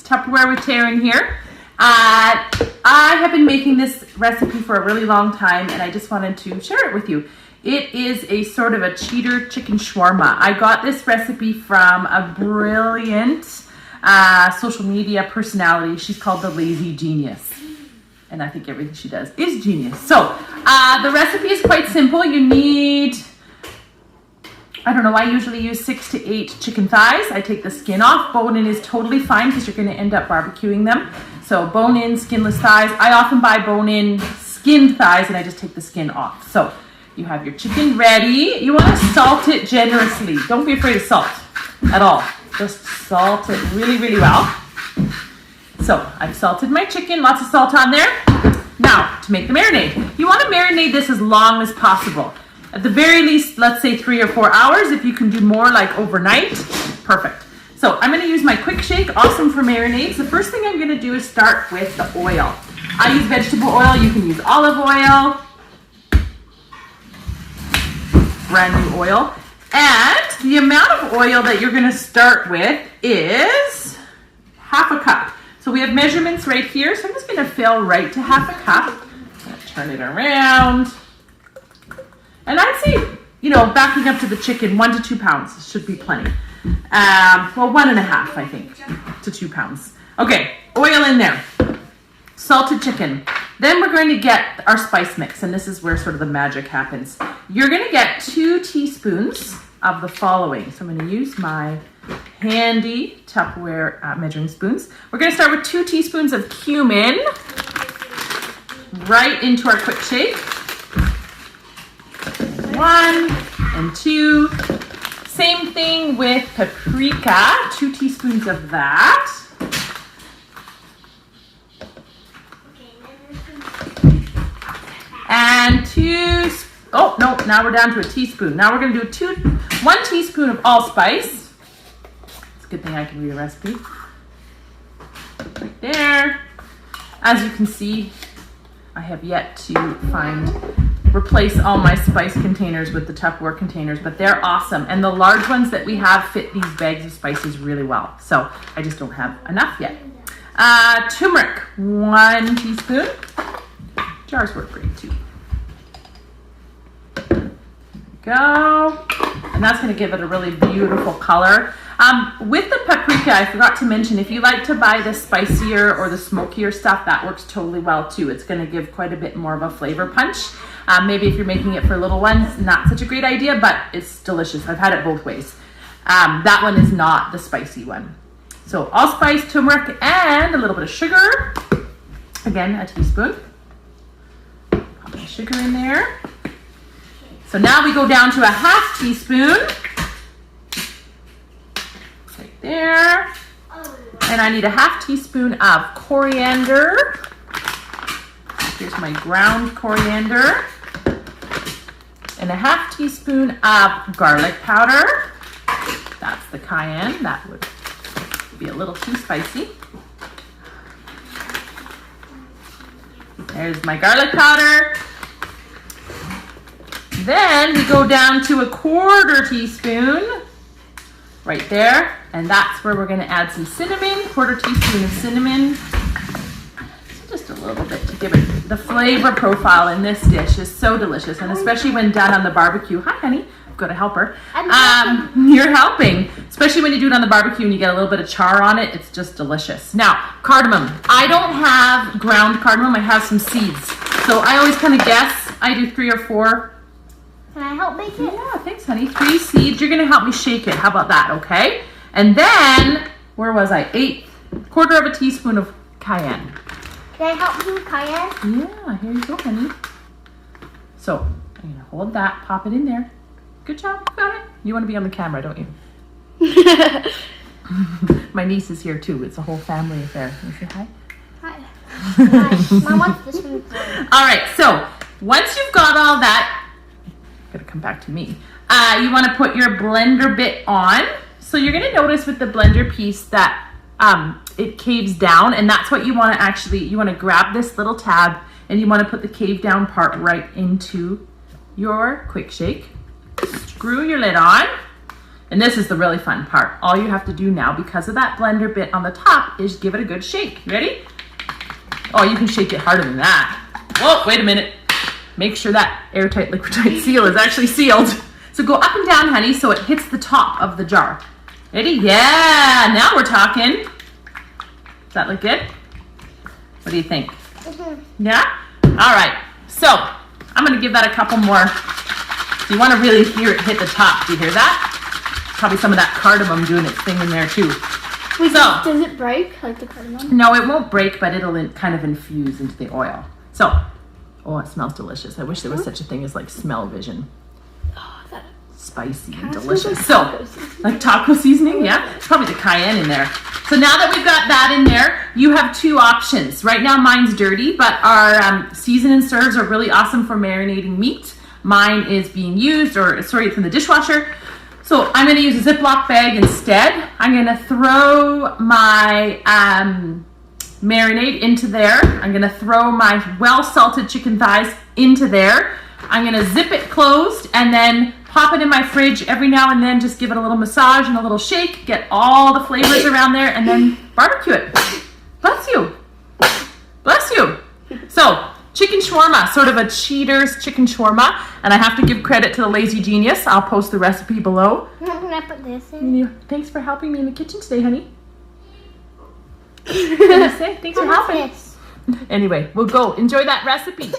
Tupperware with Taryn here. I have been making this recipe for a really long time and I just wanted to share it with you. It is a sort of a cheater chicken shawarma. I got this recipe from a brilliant social media personality. She's called the Lazy Genius. And I think everything she does is genius. So the recipe is quite simple. You need, I don't know, I usually use 6 to 8 chicken thighs. I take the skin off. Bone-in is totally fine because you're going to end up barbecuing them. So bone-in, skinless thighs. I often buy bone-in skinned thighs and I just take the skin off. So you have your chicken ready. You want to salt it generously. Don't be afraid of salt at all. Just salt it really, really well. So I've salted my chicken, lots of salt on there. Now to make the marinade. You want to marinate this as long as possible. At the very least, let's say 3 or 4 hours. If you can do more, like overnight, perfect. So I'm going to use my quick shake, awesome for marinades. The first thing I'm going to do is start with the oil. I use vegetable oil. You can use olive oil, brand new oil. And the amount of oil that you're going to start with is half a cup. So we have measurements right here. So I'm just going to fill right to half a cup. I'm going to turn it around. And I'd say, you know, backing up to the chicken, 1 to 2 pounds should be plenty. Well, 1.5, I think, to 2 pounds. Okay, oil in there. Salted chicken. Then we're going to get our spice mix, and this is where sort of the magic happens. You're going to get 2 teaspoons of the following. So I'm going to use my handy Tupperware measuring spoons. We're going to start with 2 teaspoons of cumin right into our quick shake. 1 and 2. Same thing with paprika, 2 teaspoons of that. And 2, oh no, now we're down to a teaspoon. Now we're gonna do 1 teaspoon of allspice. It's a good thing I can read a recipe. Right there. As you can see, I have yet to replace all my spice containers with the Tupperware containers, but they're awesome. And the large ones that we have fit these bags of spices really well. So I just don't have enough yet. Turmeric, 1 teaspoon. Jars work great too. There we go. And that's gonna give it a really beautiful color. With the paprika, I forgot to mention, if you like to buy the spicier or the smokier stuff, that works totally well too. It's gonna give quite a bit more of a flavor punch. Maybe if you're making it for little ones, not such a great idea, but it's delicious. I've had it both ways. That one is not the spicy one. So allspice, turmeric, and a little bit of sugar. Again, a teaspoon. Pop my sugar in there. So now we go down to a half teaspoon. Right there. And I need a half teaspoon of coriander. Here's my ground coriander. And a half teaspoon of garlic powder. That's the cayenne. That would be a little too spicy. There's my garlic powder. Then we go down to a 1/4 teaspoon right there. And that's where we're going to add some cinnamon, 1/4 teaspoon of cinnamon. Just a little bit to give it the flavor profile in this dish is so delicious, and especially when done on the barbecue. Hi, honey. I've got a helper. You're helping, especially when you do it on the barbecue and you get a little bit of char on it. It's just delicious. Now, cardamom. I don't have ground cardamom. I have some seeds, so I always kind of guess. I do 3 or 4. Can I help make it? Yeah, thanks, honey. 3 seeds. You're gonna help me shake it. How about that? Okay. And then, where was I? 1/4 teaspoon of cayenne. Can I help you with cayenne? Yeah, here you go, honey. So I'm gonna hold that, pop it in there. Good job, got it. You want to be on the camera, don't you? My niece is here too. It's a whole family affair. Can you say hi? Hi. Hi. Mom wants this one. All right, so once you've got all that, gotta come back to me. You want to put your blender bit on. So you're gonna notice with the blender piece that it caves down, and that's what you want to actually, you want to grab this little tab and you want to put the cave down part right into your quick shake. Screw your lid on, And this is the really fun part. All you have to do now, because of that blender bit on the top, is give it a good shake. Ready? Oh, you can shake it harder than that. Whoa, wait a minute. Make sure that airtight liquid tight seal is actually sealed. So go up and down, honey, so it hits the top of the jar. Ready? Yeah, now we're talking. Does that look good? What do you think? Yeah? All right, so I'm gonna give that a couple more. You wanna really hear it hit the top. Do you hear that? Probably some of that cardamom doing its thing in there too. Wait, So, does it break like the cardamom? no, it won't break, but it'll kind of infuse into the oil. So, oh, it smells delicious. I wish there was such a thing as like smell vision. Oh, that Spicy and kind of delicious. smells like taco So, seasoning. like taco seasoning, yeah? It's probably the cayenne in there. So now that we've got that in there, you have two options. Right now mine's dirty, but our season and serves are really awesome for marinating meat. Mine is being used, or sorry, it's in the dishwasher. So I'm gonna use a Ziploc bag instead. I'm gonna throw my marinade into there. I'm gonna throw my well-salted chicken thighs into there. I'm gonna zip it closed and then pop it in my fridge every now and then. Just give it a little massage and a little shake, get all the flavors around there, and then barbecue it. Bless you. Bless you. So, chicken shawarma, sort of a cheater's chicken shawarma. And I have to give credit to the lazy genius. I'll post the recipe below. Can I put this in? Thanks for helping me in the kitchen today, honey. Can you say thanks for helping? This. Anyway, we'll go enjoy that recipe.